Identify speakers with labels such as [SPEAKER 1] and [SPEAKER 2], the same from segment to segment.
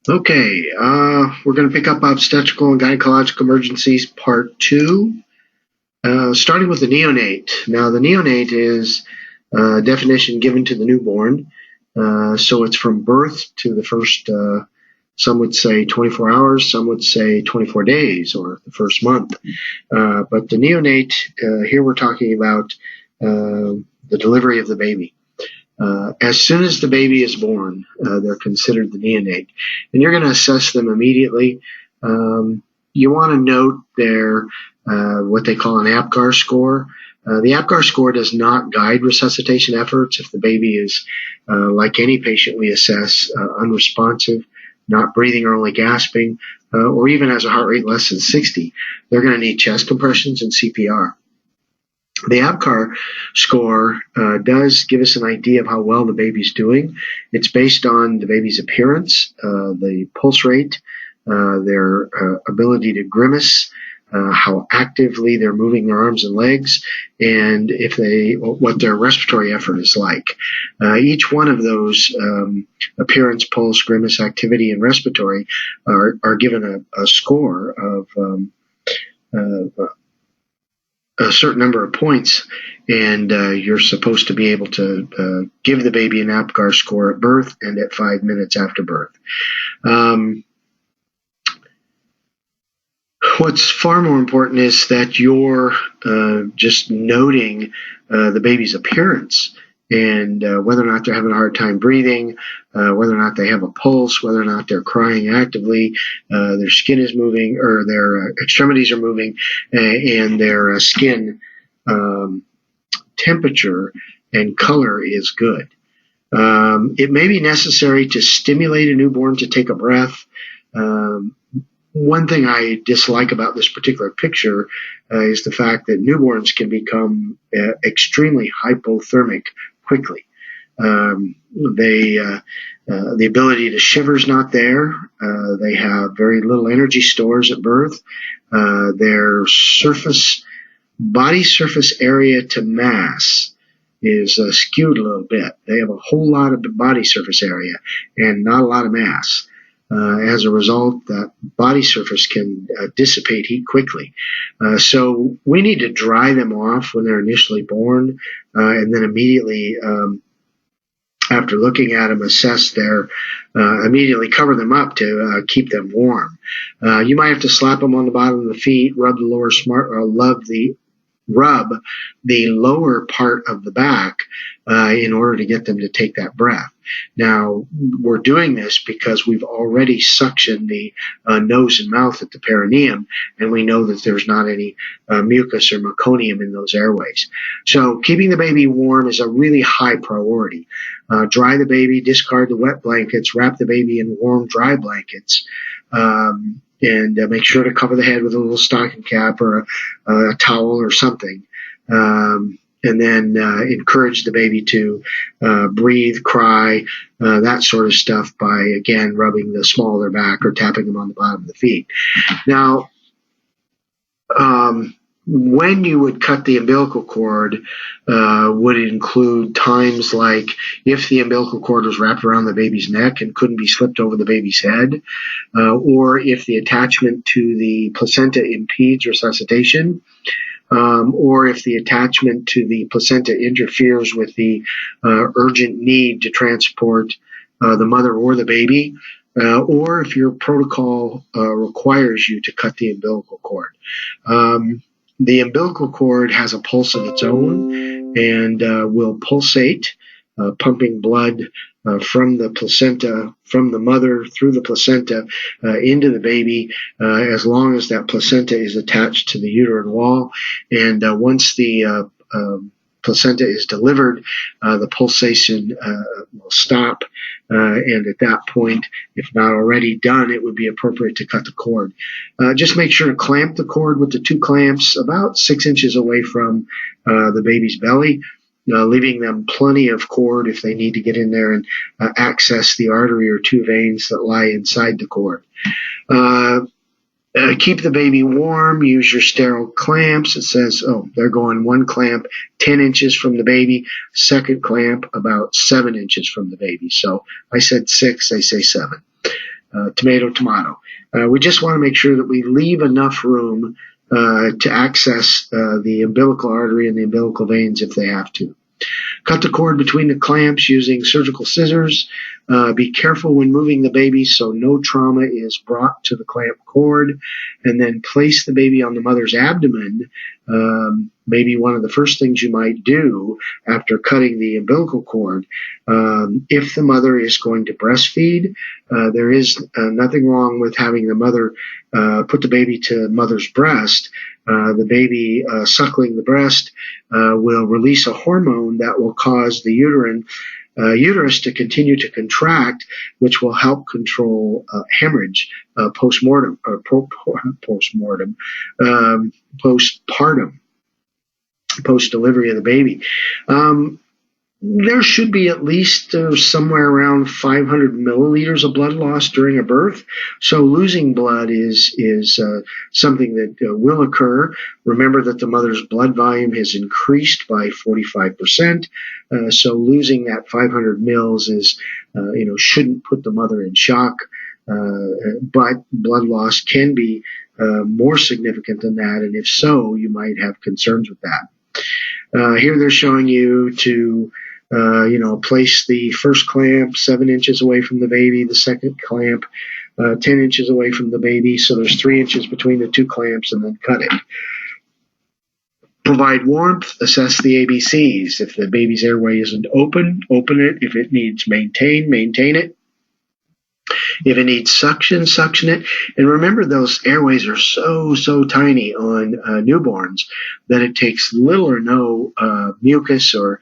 [SPEAKER 1] Okay, we're going to pick up obstetrical and gynecological emergencies part 2, starting with the neonate. Now, the neonate is a definition given to the newborn, so it's from birth to the first, some would say 24 hours, some would say 24 days, or the first month. But the neonate, here we're talking about the delivery of the baby. As soon as the baby is born, they're considered the neonate, and you're going to assess them immediately. You want to note their what they call an APGAR score. The APGAR score does not guide resuscitation efforts. If the baby is, like any patient we assess, unresponsive, not breathing or only gasping, or even has a heart rate less than 60, they're going to need chest compressions and CPR. The APGAR score does give us an idea of how well the baby's doing. It's based on the baby's appearance, the pulse rate, their ability to grimace, how actively they're moving their arms and legs, and what their respiratory effort is like. Each one of those appearance, pulse, grimace, activity, and respiratory are given a score of a certain number of points, and you're supposed to be able to give the baby an APGAR score at birth and at 5 minutes after birth. What's far more important is that you're just noting the baby's appearance and whether or not they're having a hard time breathing, whether or not they have a pulse, whether or not they're crying actively, their skin is moving, or their extremities are moving, and their skin temperature and color is good. It may be necessary to stimulate a newborn to take a breath. One thing I dislike about this particular picture is the fact that newborns can become extremely hypothermic quickly. The ability to shiver is not there. They have very little energy stores at birth. Their body surface area to mass is skewed a little bit. They have a whole lot of body surface area and not a lot of mass. As a result, that body surface can dissipate heat quickly. So we need to dry them off when they're initially born, and then immediately after looking at them, assess immediately cover them up to keep them warm. You might have to slap them on the bottom of the feet, rub the lower part of the back in order to get them to take that breath. Now, we're doing this because we've already suctioned the nose and mouth at the perineum, and we know that there's not any mucus or meconium in those airways. So keeping the baby warm is a really high priority. Dry the baby, discard the wet blankets, wrap the baby in warm, dry blankets, and make sure to cover the head with a little stocking cap or a towel or something. And then encourage the baby to breathe, cry, that sort of stuff by, again, rubbing the small of their back or tapping them on the bottom of the feet. Now, when you would cut the umbilical cord would include times like if the umbilical cord was wrapped around the baby's neck and couldn't be slipped over the baby's head, or if the attachment to the placenta impedes resuscitation, or if the attachment to the placenta interferes with the urgent need to transport the mother or the baby, or if your protocol requires you to cut the umbilical cord. The umbilical cord has a pulse of its own and will pulsate, pumping blood from the placenta, from the mother through the placenta into the baby, as long as that placenta is attached to the uterine wall. And once the placenta is delivered, the pulsation will stop. And at that point, if not already done, it would be appropriate to cut the cord. Just make sure to clamp the cord with the 2 clamps about 6 inches away from the baby's belly, leaving them plenty of cord if they need to get in there and access the artery or 2 veins that lie inside the cord. Keep the baby warm. Use your sterile clamps. It says, they're going 1 clamp 10 inches from the baby, 2nd clamp about 7 inches from the baby. So I said 6, they say 7. tomato, tomato. We just want to make sure that we leave enough room to access the umbilical artery and the umbilical veins if they have to. Cut the cord between the clamps using surgical scissors. Be careful when moving the baby so no trauma is brought to the clamp cord. And then place the baby on the mother's abdomen. Maybe one of the first things you might do after cutting the umbilical cord. If the mother is going to breastfeed, there is nothing wrong with having the mother put the baby to mother's breast. The baby suckling the breast will release a hormone that will cause the uterus to continue to contract, which will help control hemorrhage postpartum, post-delivery of the baby. There should be at least somewhere around 500 milliliters of blood loss during a birth. So losing blood is something that will occur. Remember that the mother's blood volume has increased by 45%. So losing that 500 mils shouldn't put the mother in shock. But blood loss can be more significant than that. And if so, you might have concerns with that. Here they're showing you to place the first clamp 7 inches away from the baby, the second clamp 10 inches away from the baby. So there's 3 inches between the two clamps, and then cut it. Provide warmth, assess the ABCs. If the baby's airway isn't open, open it. If it needs maintain it. If it needs suction, suction it. And remember, those airways are so tiny on newborns that it takes little or no mucus or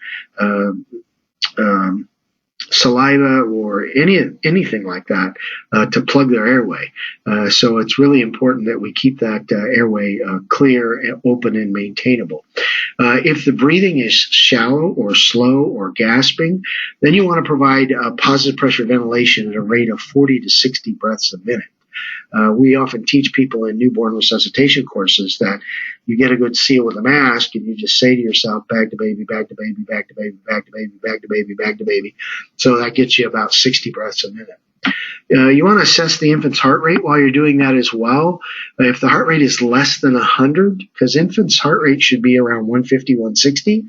[SPEAKER 1] saliva or anything like that to plug their airway. So it's really important that we keep that airway clear, open, and maintainable. If the breathing is shallow or slow or gasping, then you want to provide positive pressure ventilation at a rate of 40 to 60 breaths a minute. We often teach people in newborn resuscitation courses that you get a good seal with a mask and you just say to yourself, bag the baby, bag the baby, bag the baby, bag the baby, bag the baby, bag the baby. So that gets you about 60 breaths a minute. You want to assess the infant's heart rate while you're doing that as well. If the heart rate is less than 100, because infant's heart rate should be around 150, 160.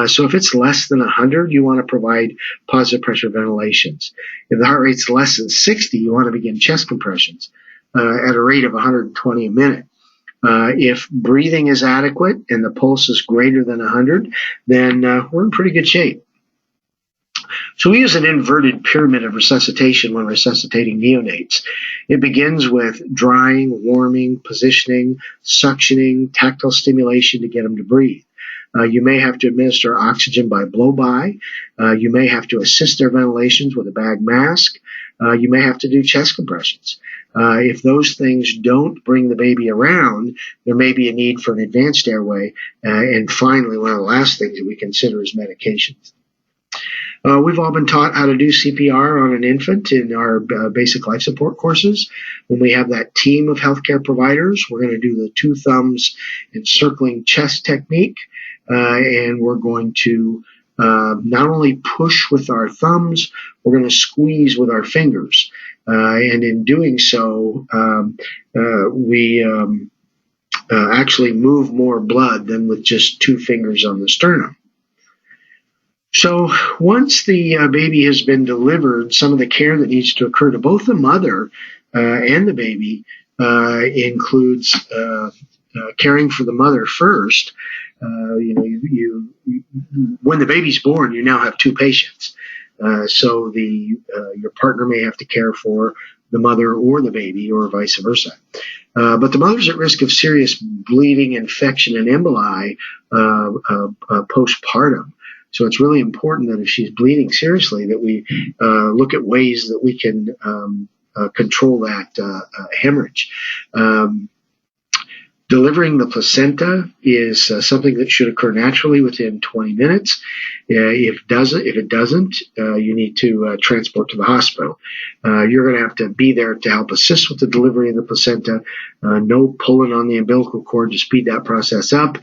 [SPEAKER 1] So if it's less than 100, you want to provide positive pressure ventilations. If the heart rate's less than 60, you want to begin chest compressions at a rate of 120 a minute. If breathing is adequate and the pulse is greater than 100, then we're in pretty good shape. So we use an inverted pyramid of resuscitation when resuscitating neonates. It begins with drying, warming, positioning, suctioning, tactile stimulation to get them to breathe. You may have to administer oxygen by blow-by. You may have to assist their ventilations with a bag mask. You may have to do chest compressions. If those things don't bring the baby around, there may be a need for an advanced airway. And finally, one of the last things that we consider is medications. We've all been taught how to do CPR on an infant in our basic life support courses. When we have that team of healthcare providers, we're going to do the 2 thumbs encircling chest technique, and we're going to not only push with our thumbs, we're going to squeeze with our fingers. And in doing so, we actually move more blood than with just 2 fingers on the sternum. So once the baby has been delivered, some of the care that needs to occur to both the mother and the baby includes caring for the mother first. When the baby's born, you now have 2 patients. So your partner may have to care for the mother or the baby, or vice versa. But the mother's at risk of serious bleeding, infection, and emboli postpartum. So it's really important that if she's bleeding seriously, that we look at ways that we can control that hemorrhage. Delivering the placenta is something that should occur naturally within 20 minutes. If it doesn't, you need to transport to the hospital. You're going to have to be there to help assist with the delivery of the placenta. No pulling on the umbilical cord to speed that process up.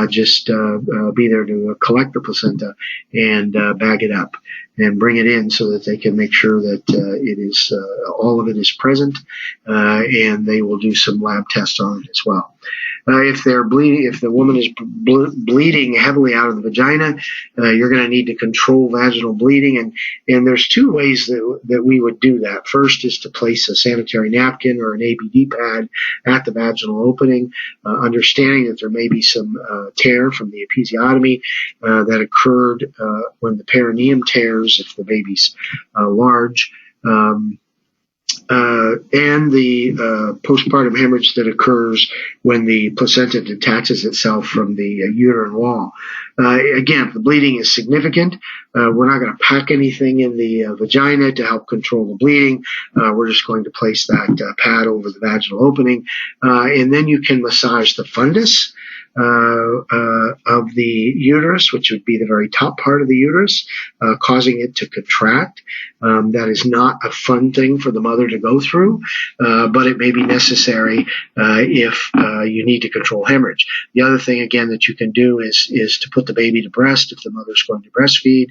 [SPEAKER 1] Just be there to collect the placenta and bag it up. and bring it in so that they can make sure that it is all of it is present, and they will do some lab tests on it as well. If they're bleeding, if the woman is bleeding heavily out of the vagina, you're going to need to control vaginal bleeding, and there's two ways that we would do that. First is to place a sanitary napkin or an ABD pad at the vaginal opening, understanding that there may be some tear from the episiotomy that occurred when the perineum tears if the baby's large. And the postpartum hemorrhage that occurs when the placenta detaches itself from the uterine wall. Again, if the bleeding is significant, we're not going to pack anything in the vagina to help control the bleeding. We're just going to place that pad over the vaginal opening, and then you can massage the fundus of the uterus, which would be the very top part of the uterus, causing it to contract. That is not a fun thing for the mother to go through, but it may be necessary if you need to control hemorrhage. The other thing, again, that you can do is to put the baby to breast if the mother's going to breastfeed.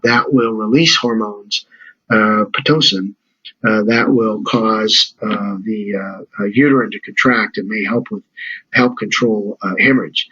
[SPEAKER 1] That will release hormones, Pitocin, that will cause the uterine to contract and may help control hemorrhage.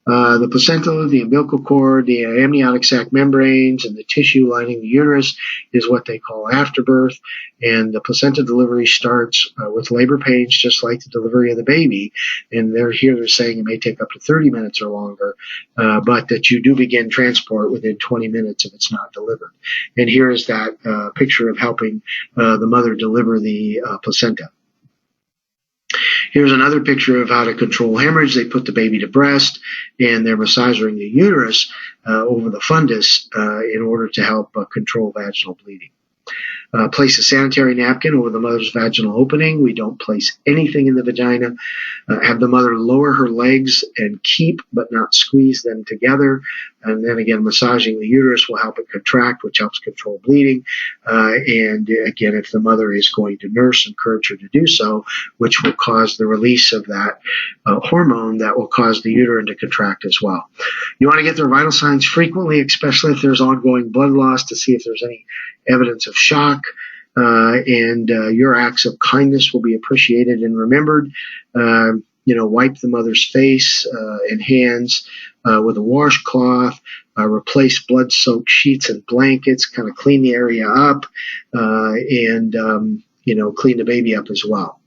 [SPEAKER 1] The placenta, the umbilical cord, the amniotic sac membranes, and the tissue lining the uterus is what they call afterbirth. And the placenta delivery starts with labor pains, just like the delivery of the baby. And they're saying it may take up to 30 minutes or longer, but that you do begin transport within 20 minutes if it's not delivered. And here is that picture of helping the mother deliver the placenta. Here's another picture of how to control hemorrhage. They put the baby to breast, and they're massaging the uterus over the fundus in order to help control vaginal bleeding. Place a sanitary napkin over the mother's vaginal opening. We don't place anything in the vagina. Have the mother lower her legs and keep but not squeeze them together. And then again, massaging the uterus will help it contract, which helps control bleeding. And again, if the mother is going to nurse, encourage her to do so, which will cause the release of that hormone that will cause the uterine to contract as well. You want to get their vital signs frequently, especially if there's ongoing blood loss, to see if there's any evidence of shock. And your acts of kindness will be appreciated and remembered. Wipe the mother's face and hands with a washcloth, replace blood-soaked sheets and blankets, kind of clean the area up, and clean the baby up as well.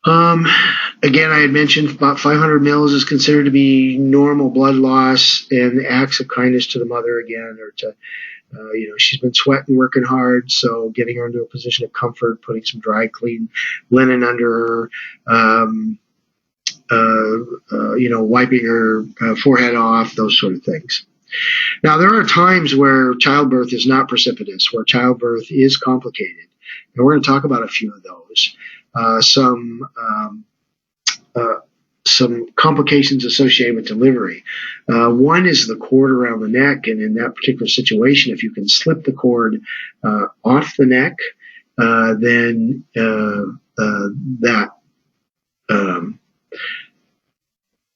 [SPEAKER 1] Again, I had mentioned about 500 mils is considered to be normal blood loss, and acts of kindness to the mother again, or to she's been sweating, working hard, so getting her into a position of comfort, putting some dry, clean linen under her, wiping her forehead off, those sort of things. Now, there are times where childbirth is not precipitous, where childbirth is complicated, and we're going to talk about a few of those. Some complications associated with delivery. One is the cord around the neck, and in that particular situation, if you can slip the cord off the neck, then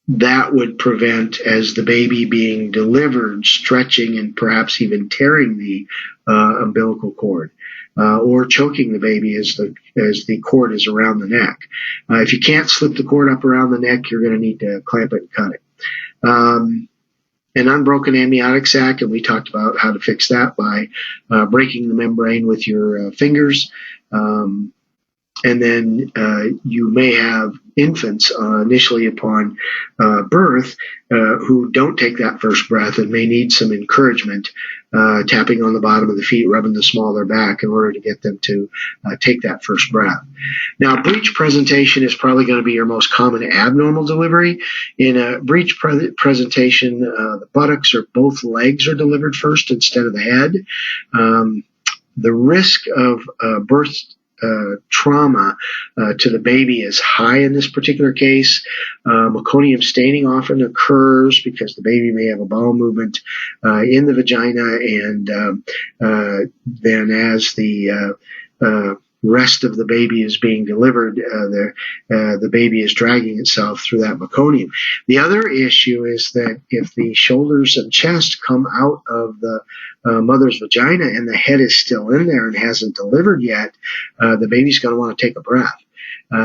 [SPEAKER 1] that would prevent, as the baby being delivered, stretching and perhaps even tearing the umbilical cord. Or choking the baby as the cord is around the neck. If you can't slip the cord up around the neck, you're going to need to clamp it and cut it. An unbroken amniotic sac, and we talked about how to fix that by breaking the membrane with your fingers. And then you may have infants initially upon birth who don't take that first breath and may need some encouragement, tapping on the bottom of the feet, rubbing the small of their back in order to get them to take that first breath. Now, breech presentation is probably going to be your most common abnormal delivery. In a breech presentation, the buttocks or both legs are delivered first instead of the head. The risk of birth trauma to the baby is high in this particular case. Meconium staining often occurs because the baby may have a bowel movement in the vagina, and then as the rest of the baby is being delivered, the baby is dragging itself through that meconium. The other issue is that if the shoulders and chest come out of the mother's vagina and the head is still in there and hasn't delivered yet, the baby's going to want to take a breath.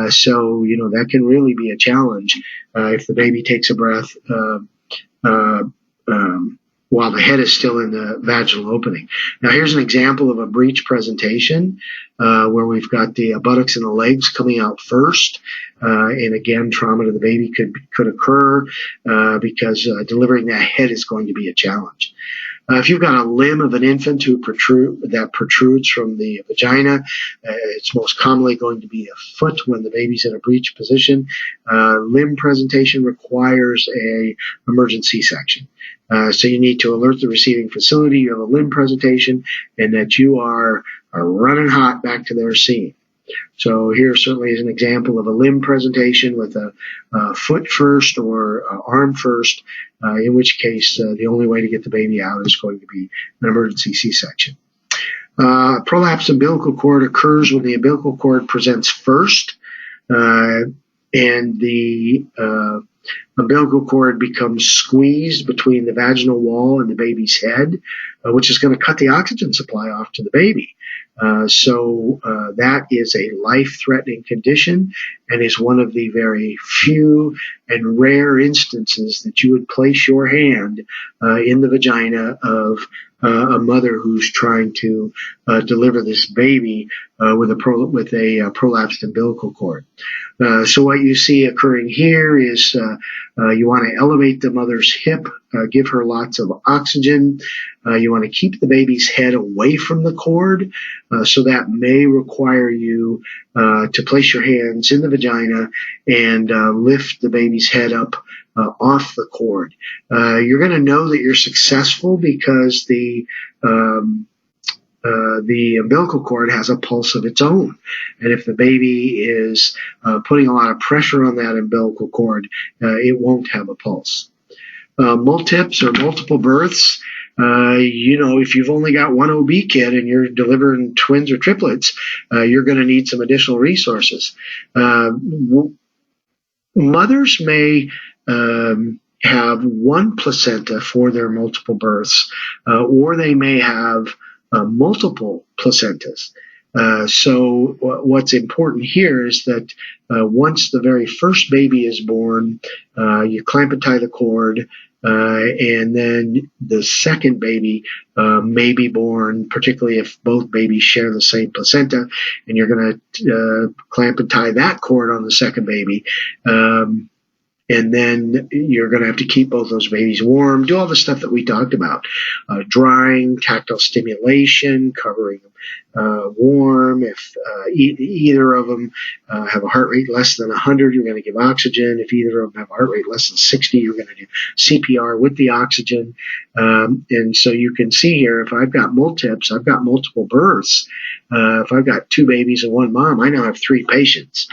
[SPEAKER 1] So, that can really be a challenge if the baby takes a breath while the head is still in the vaginal opening. Now, here's an example of a breech presentation where we've got the buttocks and the legs coming out first. And again, trauma to the baby could occur because delivering that head is going to be a challenge. If you've got a limb of an infant that protrudes from the vagina, it's most commonly going to be a foot when the baby's in a breech position. Limb presentation requires a emergency C-section. So you need to alert the receiving facility you have a limb presentation and that you are running hot back to their scene. So here certainly is an example of a limb presentation with a foot first or arm first, in which case the only way to get the baby out is going to be an emergency C-section. Prolapsed umbilical cord occurs when the umbilical cord presents first, and the umbilical cord becomes squeezed between the vaginal wall and the baby's head, which is going to cut the oxygen supply off to the baby. So that is a life-threatening condition and is one of the very few and rare instances that you would place your hand in the vagina of a mother who's trying to deliver this baby with a prolapsed umbilical cord. So what you see occurring here is you want to elevate the mother's hip, give her lots of oxygen. You want to keep the baby's head away from the cord, so that may require you to place your hands in the vagina and lift the baby's head up off the cord. You're going to know that you're successful because the umbilical cord has a pulse of its own. And if the baby is putting a lot of pressure on that umbilical cord, it won't have a pulse. Multips or multiple births, if you've only got one OB kit and you're delivering twins or triplets, you're going to need some additional resources. Mothers may have one placenta for their multiple births, or they may have multiple placentas. So what's important here is that once the very first baby is born, you clamp and tie the cord, and then the second baby may be born, particularly if both babies share the same placenta, and you're going to clamp and tie that cord on the second baby. And then you're going to have to keep both those babies warm, do all the stuff that we talked about, drying, tactile stimulation, covering them warm. If either of them have a heart rate less than 100, you're going to give oxygen. If either of them have a heart rate less than 60, you're going to do CPR with the oxygen. And so you can see here, if I've got multips, I've got multiple births. If I've got two babies and one mom, I now have three patients.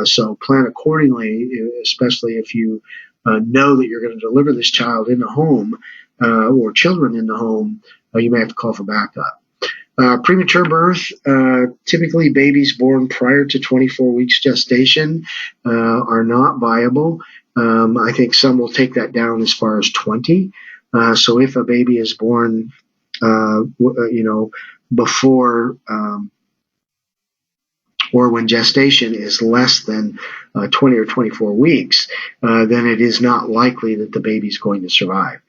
[SPEAKER 1] So plan accordingly, especially if you know that you're going to deliver this child in the home or children in the home. You may have to call for backup. Premature birth, typically babies born prior to 24 weeks gestation are not viable. I think some will take that down as far as 20. So if a baby is born, before or when gestation is less than 20 or 24 weeks, then it is not likely that the baby is going to survive.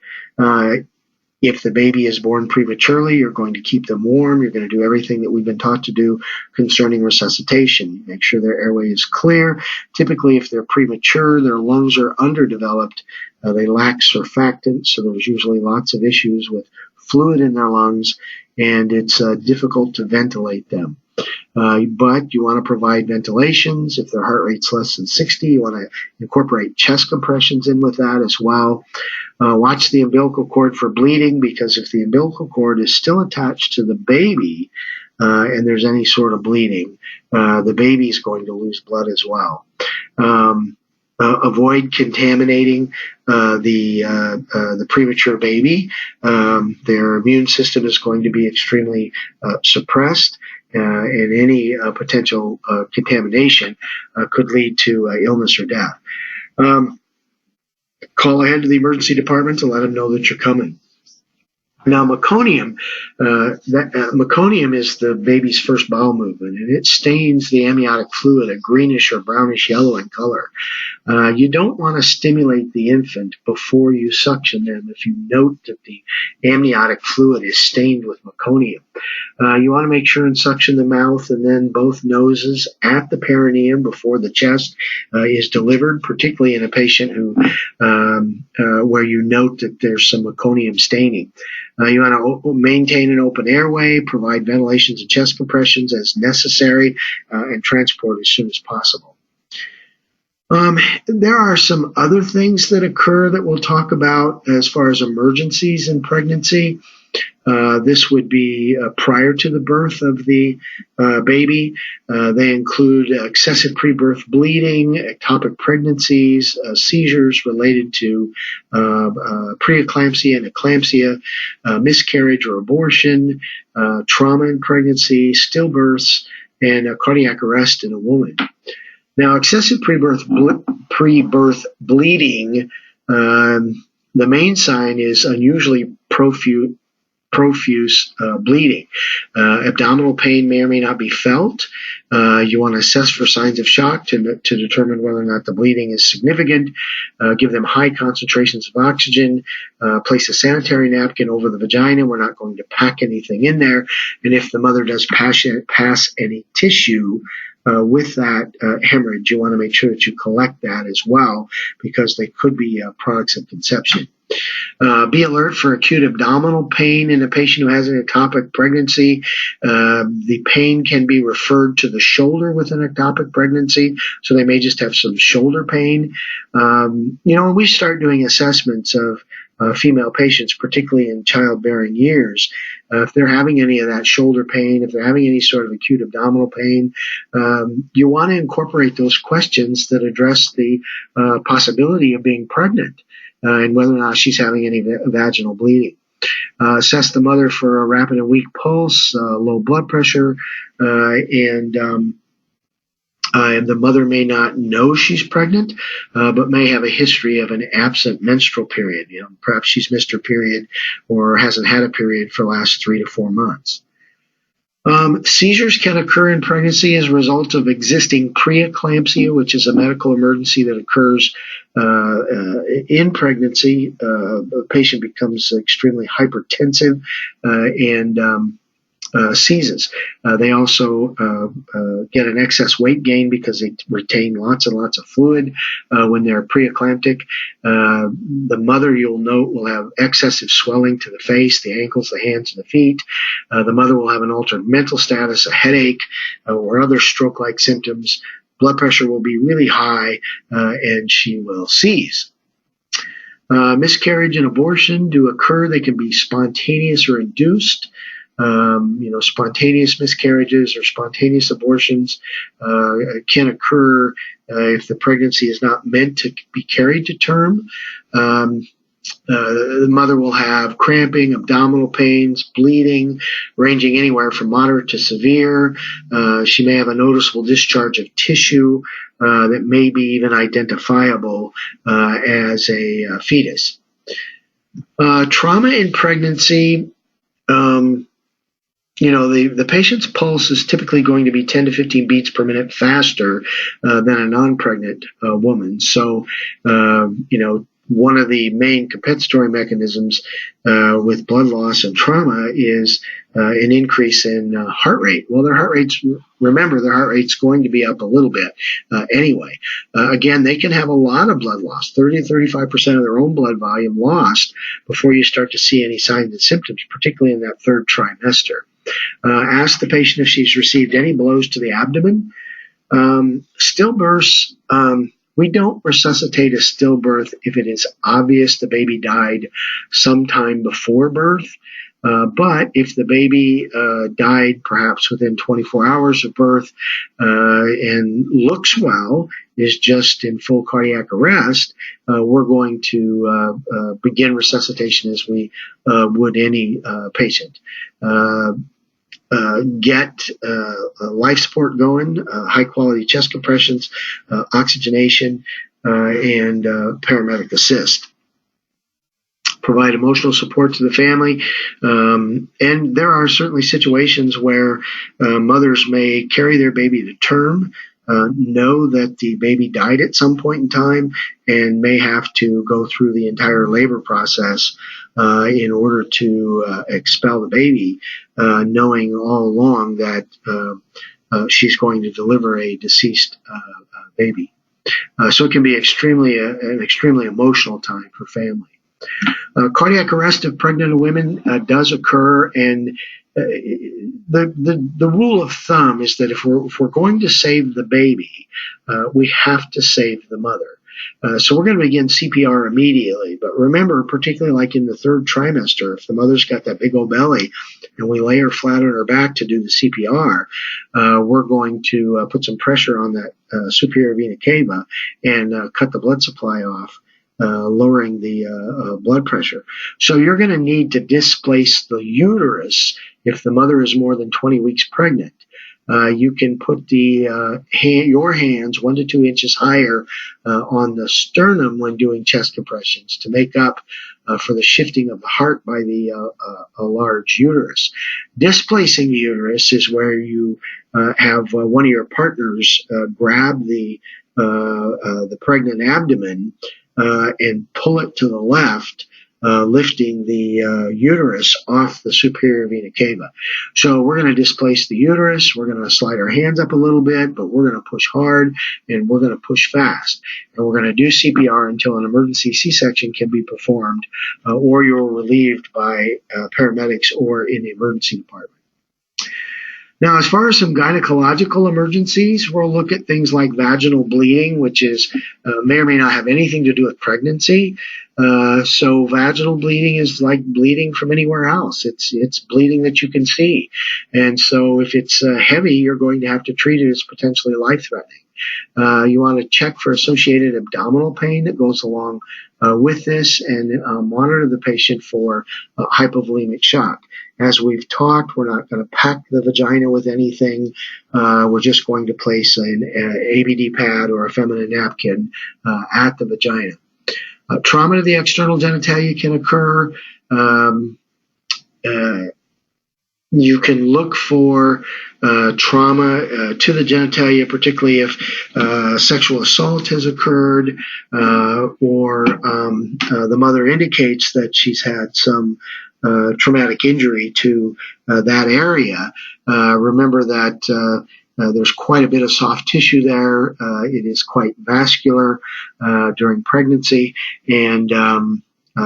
[SPEAKER 1] If the baby is born prematurely, you're going to keep them warm. You're going to do everything that we've been taught to do concerning resuscitation. Make sure their airway is clear. Typically, if they're premature, their lungs are underdeveloped. They lack surfactant, so there's usually lots of issues with fluid in their lungs, and it's difficult to ventilate them. But you want to provide ventilations. If their heart rate's less than 60, you want to incorporate chest compressions in with that as well. Watch the umbilical cord for bleeding, because if the umbilical cord is still attached to the baby and there's any sort of bleeding, the baby is going to lose blood as well. Avoid contaminating the premature baby. Their immune system is going to be extremely suppressed, and any potential contamination could lead to illness or death. Call ahead to the emergency department to let them know that you're coming. Now, meconium, meconium is the baby's first bowel movement, and it stains the amniotic fluid a greenish or brownish yellow in color. You don't want to stimulate the infant before you suction them if you note that the amniotic fluid is stained with meconium. You want to make sure and suction the mouth and then both noses at the perineum before the chest is delivered, particularly in a patient who where you note that there's some meconium staining. You want to maintain an open airway, provide ventilations and chest compressions as necessary, and transport as soon as possible. There are some other things that occur that we'll talk about as far as emergencies in pregnancy. This would be prior to the birth of the baby. They include excessive pre-birth bleeding, ectopic pregnancies, seizures related to preeclampsia and eclampsia, miscarriage or abortion, trauma in pregnancy, stillbirths, and cardiac arrest in a woman. Now, excessive pre-birth bleeding, the main sign is unusually profuse bleeding. Abdominal pain may or may not be felt. You want to assess for signs of shock to determine whether or not the bleeding is significant. Give them high concentrations of oxygen. Place a sanitary napkin over the vagina. We're not going to pack anything in there. And if the mother does pass any tissue with that hemorrhage, you want to make sure that you collect that as well, because they could be products of conception. Be alert for acute abdominal pain in a patient who has an ectopic pregnancy. The pain can be referred to the shoulder with an ectopic pregnancy, so they may just have some shoulder pain. When we start doing assessments of female patients, particularly in childbearing years, if they're having any of that shoulder pain, if they're having any sort of acute abdominal pain, you want to incorporate those questions that address the possibility of being pregnant and whether or not she's having any vaginal bleeding. Assess the mother for a rapid and weak pulse, low blood pressure, and the mother may not know she's pregnant, but may have a history of an absent menstrual period. Perhaps she's missed her period or hasn't had a period for the last 3 to 4 months. Seizures can occur in pregnancy as a result of existing preeclampsia, which is a medical emergency that occurs in pregnancy. The patient becomes extremely hypertensive and seizes. They also get an excess weight gain because they retain lots and lots of fluid when they're preeclamptic. The mother, you'll note, will have excessive swelling to the face, the ankles, the hands, and the feet. The mother will have an altered mental status, a headache, or other stroke-like symptoms. Blood pressure will be really high, and she will seize. Miscarriage and abortion do occur. They can be spontaneous or induced. Spontaneous miscarriages or spontaneous abortions can occur if the pregnancy is not meant to be carried to term. The mother will have cramping, abdominal pains, bleeding, ranging anywhere from moderate to severe. She may have a noticeable discharge of tissue that may be even identifiable as a fetus. Trauma in pregnancy. The patient's pulse is typically going to be 10 to 15 beats per minute faster than a non-pregnant woman. So, one of the main compensatory mechanisms with blood loss and trauma is an increase in heart rate. Well, their heart rate's going to be up a little bit anyway. Again, they can have a lot of blood loss, 30 to 35% of their own blood volume lost before you start to see any signs and symptoms, particularly in that third trimester. Ask the patient if she's received any blows to the abdomen. Stillbirths, we don't resuscitate a stillbirth if it is obvious the baby died sometime before birth. But if the baby died perhaps within 24 hours of birth and looks well, is just in full cardiac arrest, we're going to begin resuscitation as we would any patient. get life support going, high quality chest compressions, oxygenation, and paramedic assist. Provide emotional support to the family. And there are certainly situations where mothers may carry their baby to term, know that the baby died at some point in time, and may have to go through the entire labor process in order to expel the baby, knowing all along that she's going to deliver a deceased baby. So it can be an extremely emotional time for family. Cardiac arrest of pregnant women does occur, and the rule of thumb is that if we're going to save the baby, we have to save the mother. So we're going to begin CPR immediately. But remember, particularly like in the third trimester, if the mother's got that big old belly and we lay her flat on her back to do the CPR, we're going to put some pressure on that superior vena cava and cut the blood supply off, lowering the blood pressure. So you're going to need to displace the uterus if the mother is more than 20 weeks pregnant. You can put your hands 1 to 2 inches higher on the sternum when doing chest compressions to make up for the shifting of the heart by the large uterus. Displacing the uterus is where you have one of your partners grab the pregnant abdomen and pull it to the left, lifting the uterus off the superior vena cava. So we're going to displace the uterus. We're going to slide our hands up a little bit, but we're going to push hard and we're going to push fast. And we're going to do CPR until an emergency C-section can be performed, or you're relieved by paramedics or in the emergency department. Now, as far as some gynecological emergencies, we'll look at things like vaginal bleeding, which is may or may not have anything to do with pregnancy. So vaginal bleeding is like bleeding from anywhere else. It's bleeding that you can see. And so if it's heavy, you're going to have to treat it as potentially life-threatening. You want to check for associated abdominal pain that goes along with this, and monitor the patient for hypovolemic shock. As we've talked, we're not going to pack the vagina with anything. We're just going to place an ABD pad or a feminine napkin at the vagina. Trauma to the external genitalia can occur. You can look for trauma to the genitalia, particularly if sexual assault has occurred, or the mother indicates that she's had some traumatic injury to that area. Remember that there's quite a bit of soft tissue there. It is quite vascular during pregnancy, and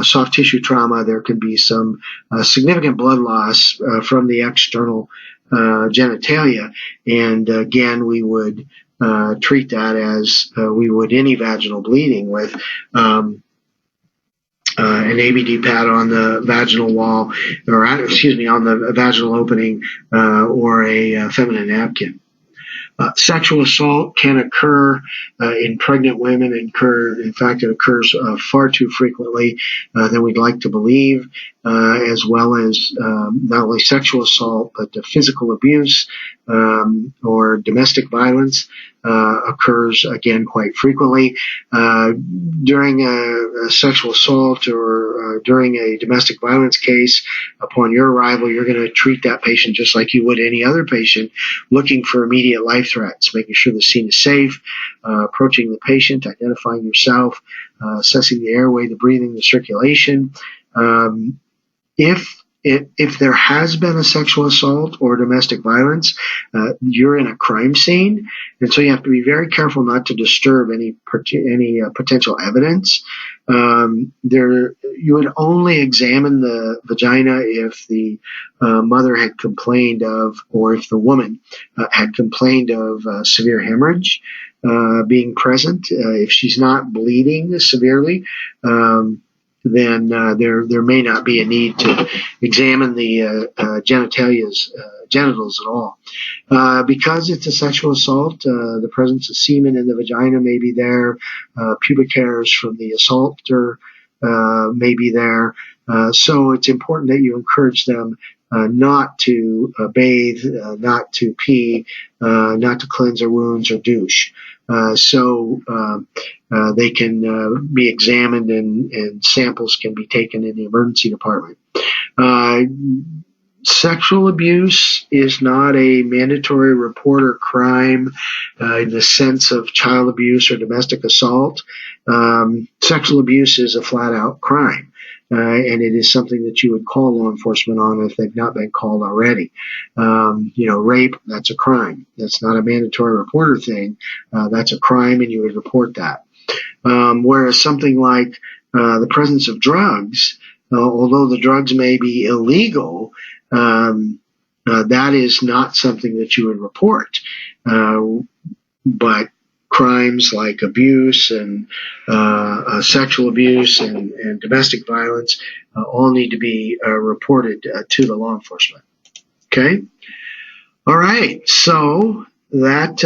[SPEAKER 1] soft tissue trauma, there can be some significant blood loss from the external genitalia. And again, we would treat that as we would any vaginal bleeding with an ABD pad on the vaginal wall, or on the vaginal opening, or a feminine napkin. Sexual assault can occur in pregnant women. In fact, it occurs far too frequently than we'd like to believe, as well as not only sexual assault, but physical abuse or domestic violence occurs, again, quite frequently. During a sexual assault or during a domestic violence case, upon your arrival, you're going to treat that patient just like you would any other patient, looking for immediate life threats, making sure the scene is safe, approaching the patient, identifying yourself, assessing the airway, the breathing, the circulation. If there has been a sexual assault or domestic violence, you're in a crime scene, and so you have to be very careful not to disturb any potential evidence. You would only examine the vagina if the mother had complained of, or if the woman had complained of severe hemorrhage being present. If she's not bleeding severely, then there may not be a need to examine the genitals at all. Because it's a sexual assault, the presence of semen in the vagina may be there, pubic hairs from the assaulter may be there. So it's important that you encourage them not to bathe, not to pee, not to cleanse their wounds or douche. So they can be examined and samples can be taken in the emergency department. Sexual abuse is not a mandatory report or crime in the sense of child abuse or domestic assault. Sexual abuse is a flat-out crime, and it is something that you would call law enforcement on if they've not been called already. Rape, that's a crime. That's not a mandatory reporter thing. That's a crime, and you would report that. Whereas something like the presence of drugs, although the drugs may be illegal, that is not something that you would report. But crimes like abuse and sexual abuse and domestic violence all need to be reported to the law enforcement. Okay? All right. So that